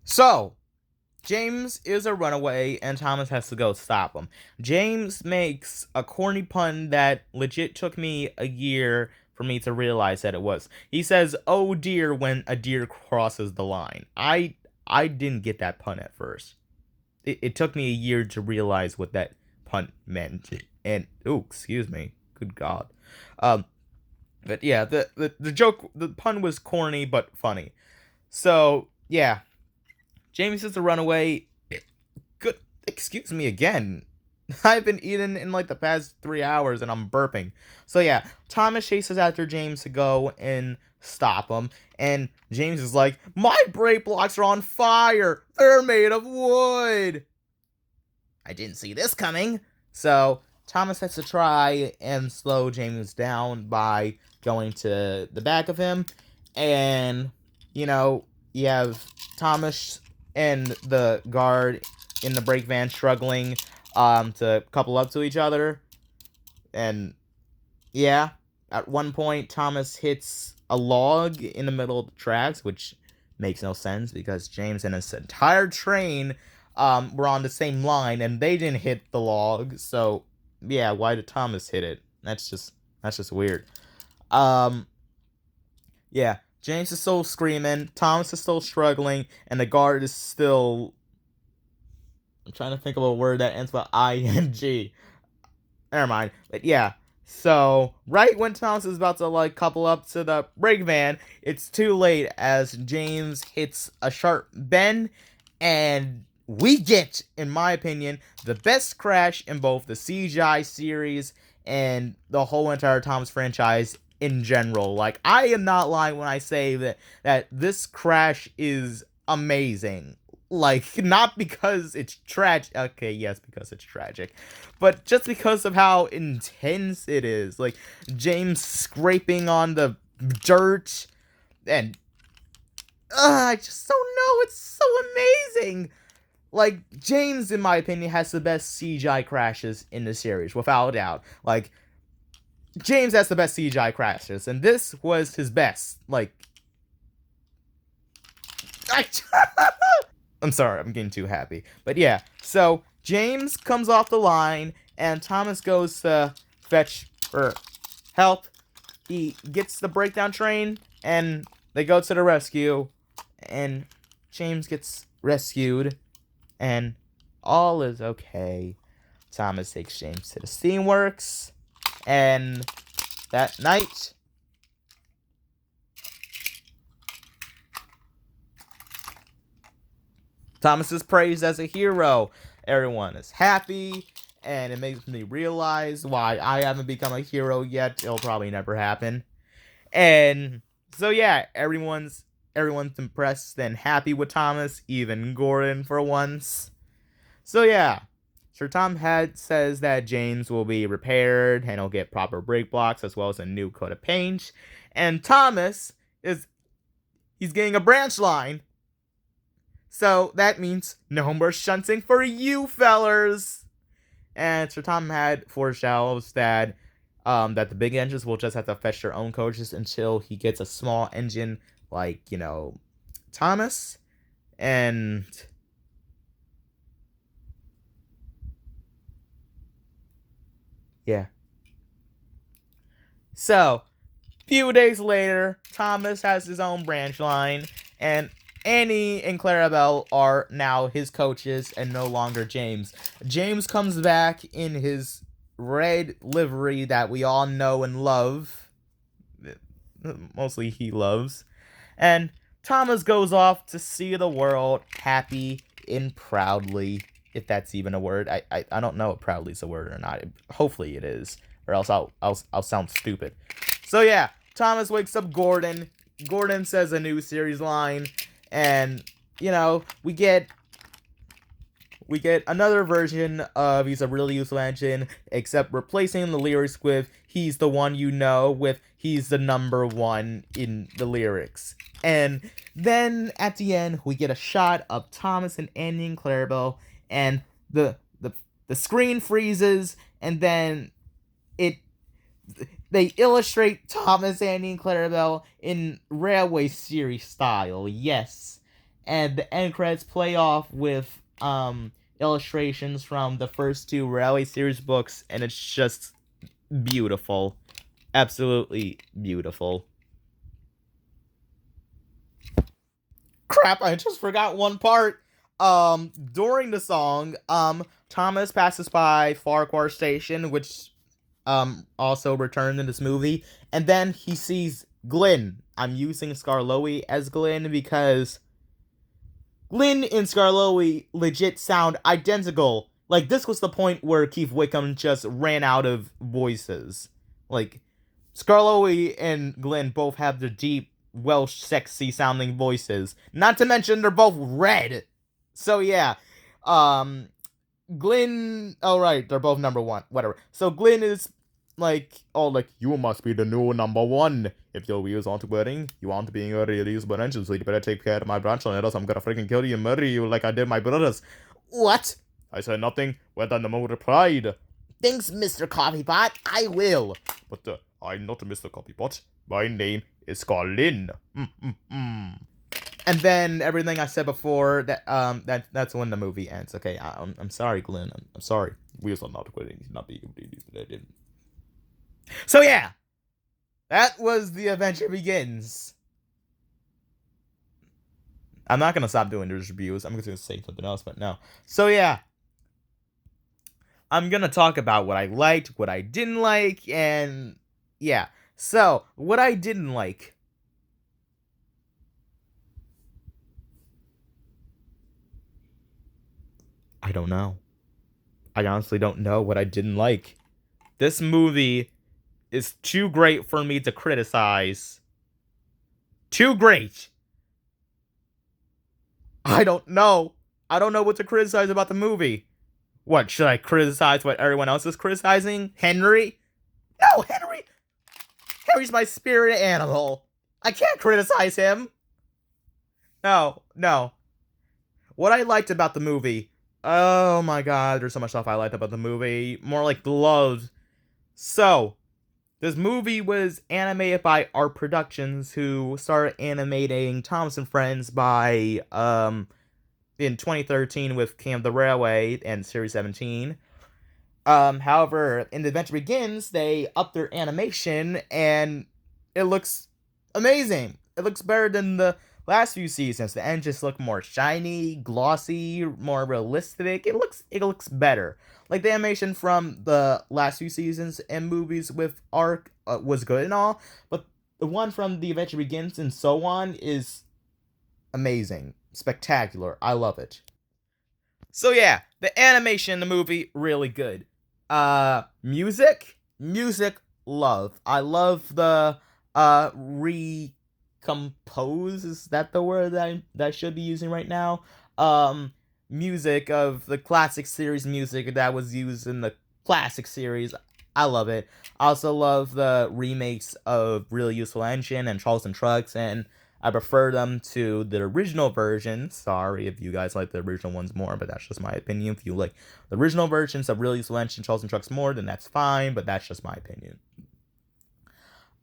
So, James is a runaway, and Thomas has to go stop him. James makes a corny pun that legit took me a year for me to realize that it was. He says, "Oh dear," when a deer crosses the line. I didn't get that pun at first. It took me a year to realize what that pun meant. And oh, excuse me. Good God. Um, but yeah, the joke, the pun was corny but funny. So yeah, James is a runaway. Good. Excuse me again. I've been eating in like the past 3 hours and I'm burping. So yeah, Thomas chases after James to go and stop him. And James is like, "My brake blocks are on fire. They're made of wood." I didn't see this coming. So Thomas has to try and slow James down by going to the back of him. And, you know, you have Thomas and the guard in the brake van struggling to couple up to each other. And yeah, at one point, Thomas hits a log in the middle of the tracks, which makes no sense because James and his entire train were on the same line and they didn't hit the log. So yeah, why did Thomas hit it? That's just weird. Um, yeah, James is still screaming, Thomas is still struggling, and the guard is still. I'm trying to think of a word that ends with ing. Never mind. But yeah. So, right when Thomas is about to, like, couple up to the brake van, it's too late as James hits a sharp bend, and we get, in my opinion, the best crash in both the CGI series and the whole entire Thomas franchise in general. Like, I am not lying when I say that this crash is amazing. Like, not because it's tragic. Okay, yes, because it's tragic. But just because of how intense it is. Like, James scraping on the dirt. And, I just don't know. It's so amazing. Like, James, in my opinion, has the best CGI crashes in the series, without a doubt. Like, James has the best CGI crashes, and this was his best. Like, I. I'm sorry, I'm getting too happy. But yeah, so James comes off the line, and Thomas goes to fetch or help. He gets the breakdown train, and they go to the rescue, and James gets rescued, and all is okay. Thomas takes James to the steamworks, and that night, Thomas is praised as a hero. Everyone is happy, and it makes me realize why I haven't become a hero yet. It'll probably never happen. And so yeah, everyone's impressed and happy with Thomas, even Gordon for once. So yeah, Sir Tom Head says that James will be repaired and he'll get proper brake blocks as well as a new coat of paint. And Thomas is he's getting a branch line, so that means no more shunting for you fellers. And Sir Tom had foreshadows that the big engines will just have to fetch their own coaches until he gets a small engine like, Thomas. And yeah. So, few days later, Thomas has his own branch line, and Annie and Clarabelle are now his coaches and no longer James. James comes back in his red livery that we all know and love. Mostly he loves. And Thomas goes off to see the world happy and proudly. If that's even a word. I don't know if proudly is a word or not. Hopefully it is. Or else I'll sound stupid. So yeah, Thomas wakes up Gordon. Gordon says a new series line, and we get another version of "He's a really useful engine," except replacing the lyrics with "He's the one you know" with "He's the number one" in the lyrics. And then at the end, we get a shot of Thomas and Andy and Clarabelle, and the screen freezes, and then it they illustrate Thomas, Andy, and Clarabelle in Railway Series style. Yes. and the end credits play off with illustrations from the first two Rally series books, and it's just beautiful. Absolutely beautiful. Crap, I just forgot one part. During the song, Thomas passes by Farquhar Station, which also returned in this movie, and then he sees Glyn. I'm using Skarloey as Glyn because Glyn and Skarloey legit sound identical. Like, this was the point where Keith Wickham just ran out of voices. Like, Skarloey and Glyn both have the deep, Welsh, sexy sounding voices. Not to mention, they're both red. So, yeah. Um, Glyn. Oh, right. They're both number one. Whatever. So, Glyn is like, oh, like, you must be the new number one. If your wheels aren't wearing, you aren't being a really usable engine, so you better take care of my branch line, or else I'm gonna freaking kill you and murder you like I did my brothers. What? I said nothing. Went on the mode replied. Thanks, Mr. Coffeepot. I will. But, I'm not Mr. Coffeepot. My name is Colin. And then everything I said before, that's when the movie ends. Okay, I'm sorry, Glenn. I'm sorry. Wheels are not quitting. Not being. So yeah, that was The Adventure Begins. I'm not gonna stop doing these reviews. I'm just gonna say something else, but no. So yeah, I'm gonna talk about what I liked, what I didn't like, and yeah. So what I didn't like. I don't know. I honestly don't know what I didn't like. This movie is too great for me to criticize. Too great. I don't know. I don't know what to criticize about the movie. What, should I criticize what everyone else is criticizing? Henry? No, Henry! Henry's my spirit animal. I can't criticize him. No. What I liked about the movie. Oh my god, there's so much stuff I liked about the movie. More like loved. So, this movie was animated by Art Productions, who started animating Thomas and Friends by, in 2013 with King of the Railway and Series 17. However, in The Adventure Begins, they upped their animation, and it looks amazing. It looks better than the last few seasons. The end just look more shiny, glossy, more realistic. It looks better. Like, the animation from the last few seasons and movies with Arc was good and all, but the one from The Adventure Begins and so on is amazing, spectacular. I love it. So yeah, the animation in the movie really good. Music, love. I love the recompose. Is that the word that I should be using right now? Music of the classic series music that was used in the classic series. I love it. I also love the remakes of Really Useful Engine and Charleston Trucks, and I prefer them to the original version. Sorry if you guys like the original ones more, but that's just my opinion. If you like the original versions of Really Useful Engine and Charleston Trucks more, then that's fine, but that's just my opinion.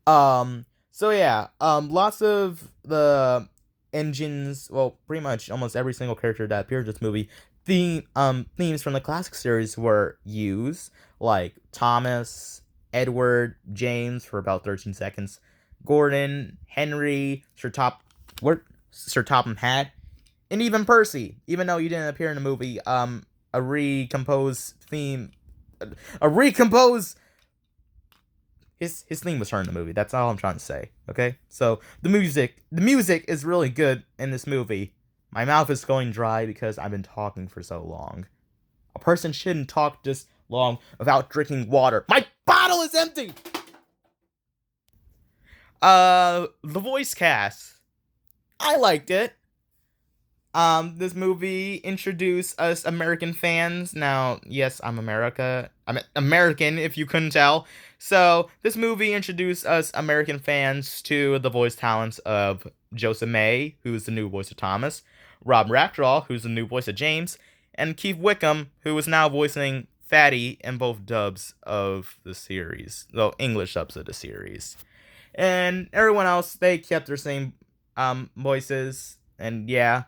So yeah, lots of the engines, well, pretty much almost every single character that appeared in this movie, themes from the classic series were used, like Thomas, Edward, James for about 13 seconds, Gordon, Henry, Sir Topham Hatt, and even Percy, even though he didn't appear in the movie, a recomposed theme, a recomposed his theme was heard in the movie. That's all I'm trying to say. Okay, so the music is really good in this movie. My mouth is going dry because I've been talking for so long. A person shouldn't talk this long without drinking water. My bottle is empty. The voice cast. I liked it. This movie introduced us American fans. Now, yes, I'm American, if you couldn't tell. So, this movie introduced us American fans to the voice talents of Joseph May, who's the new voice of Thomas, Rob Ractall, who's the new voice of James, and Keith Wickham, who is now voicing Fatty in both dubs of the series, though English dubs of the series. And everyone else, they kept their same voices, and yeah.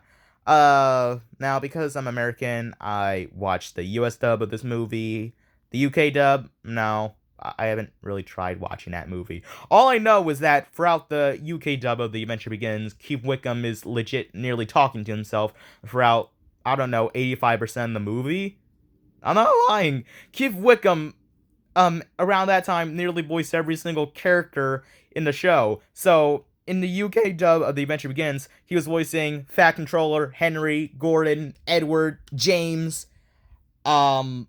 Now because I'm American, I watched the US dub of this movie. The UK dub, no, I haven't really tried watching that movie. All I know is that throughout the UK dub of The Adventure Begins, Keith Wickham is legit nearly talking to himself throughout, I don't know, 85% of the movie. I'm not lying. Keith Wickham, around that time, nearly voiced every single character in the show. So, in the UK dub of The Adventure Begins, he was voicing Fat Controller, Henry, Gordon, Edward, James, um,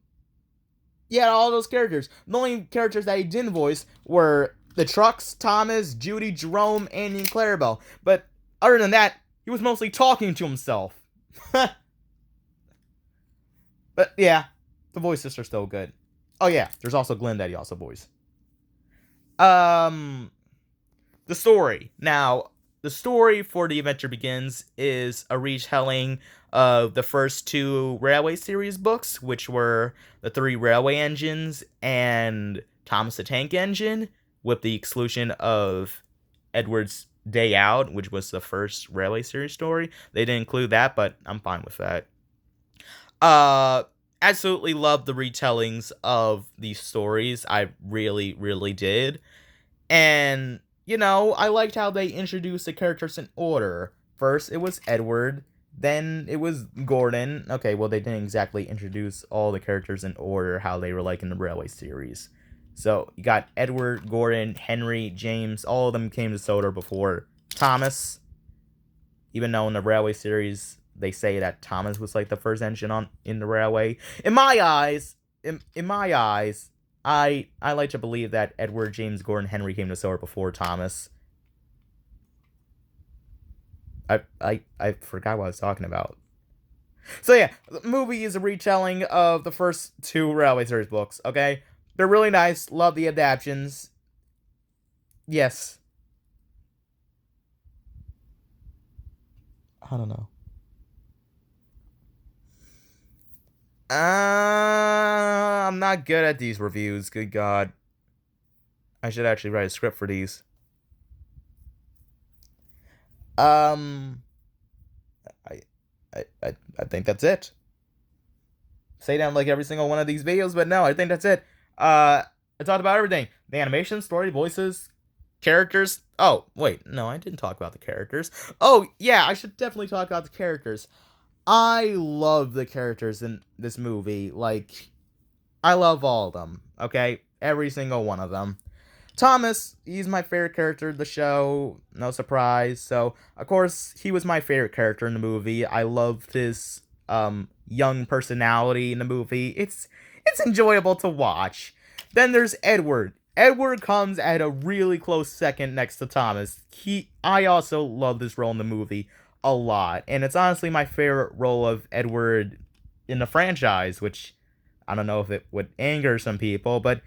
yeah, all those characters. The only characters that he didn't voice were the Trucks, Thomas, Judy, Jerome, Andy, and Clarabelle. But other than that, he was mostly talking to himself. But yeah, the voices are still good. Oh yeah, there's also Glenn that he also voiced. Um, the story. Now, the story for The Adventure Begins is a retelling of the first two Railway series books, which were the Three Railway Engines and Thomas the Tank Engine, with the exclusion of Edward's Day Out, which was the first Railway series story. They didn't include that, but I'm fine with that. Uh, Absolutely love the retellings of these stories. I really, really did. And, I liked how they introduced the characters in order. First, it was Edward, then it was Gordon. Okay, well, they didn't exactly introduce all the characters in order how they were like in the Railway series. So, you got Edward, Gordon, Henry, James, all of them came to Soda before Thomas. Even though in the Railway series, they say that Thomas was like the first engine on in the Railway. In my eyes, in my eyes, I like to believe that Edward, James, Gordon, Henry came to Soar before Thomas. I forgot what I was talking about. So yeah, the movie is a retelling of the first two Railway series books. Okay, they're really nice. Love the adaptions. Yes. I don't know. I'm not good at these reviews. Good God, I should actually write a script for these. Um, I, I think that's it. Say down like every single one of these videos, but no, I think that's it. I talked about everything: the animation, story, voices, characters. Oh, wait, no, I didn't talk about the characters. Oh, yeah, I should definitely talk about the characters. I love the characters in this movie. Like, I love all of them. Okay, every single one of them. Thomas, he's my favorite character of the show, no surprise. So, of course, he was my favorite character in the movie. I loved his young personality in the movie. It's enjoyable to watch. Then there's Edward. Edward comes at a really close second next to Thomas. I also love this role in the movie a lot, and it's honestly my favorite role of Edward in the franchise, which I don't know if it would anger some people, but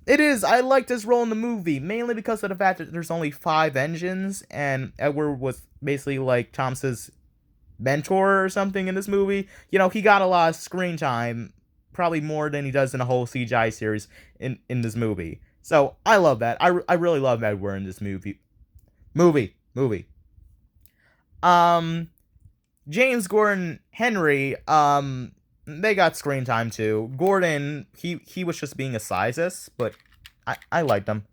it is. I liked his role in the movie, mainly because of the fact that there's only 5 engines, and Edward was basically like Thomas's mentor or something in this movie. He got a lot of screen time, probably more than he does in a whole CGI series in this movie. So I love that. I really love Edward in this movie. Movie. Um, James, Gordon, Henry, they got screen time too. Gordon, he was just being a sizist, but I liked him.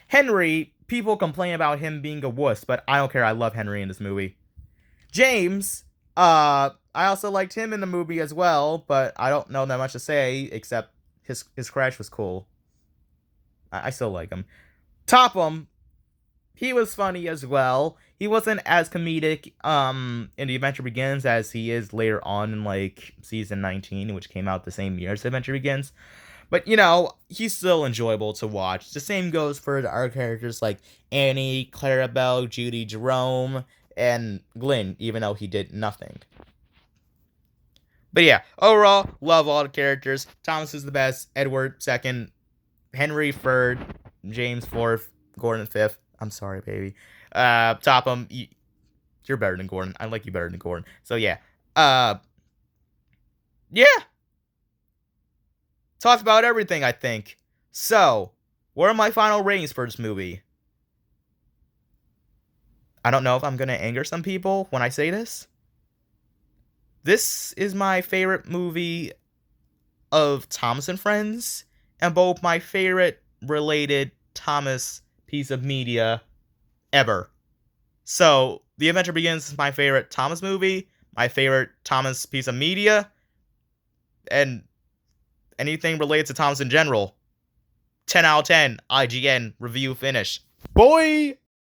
Henry, people complain about him being a wuss, but I don't care. I love Henry in this movie. James, I also liked him in the movie as well, but I don't know that much to say except his crash was cool. I still like him. Topham, he was funny as well. He wasn't as comedic in The Adventure Begins as he is later on in like season 19, which came out the same year as The Adventure Begins. But he's still enjoyable to watch. The same goes for our characters like Annie, Clarabelle, Judy, Jerome, and Glenn, even though he did nothing. But yeah, overall, love all the characters. Thomas is the best, Edward second, Henry third, James fourth, Gordon fifth. I'm sorry, baby. Topham, you're better than Gordon. I like you better than Gordon. So yeah. Yeah. Talked about everything, I think. So, what are my final ratings for this movie? I don't know if I'm gonna anger some people when I say this. This is my favorite movie of Thomas and Friends, and both my favorite related Thomas piece of media ever. So, The Adventure Begins is my favorite Thomas movie, my favorite Thomas piece of media, and anything related to Thomas in general. 10 out of 10, IGN, review finish. Boy!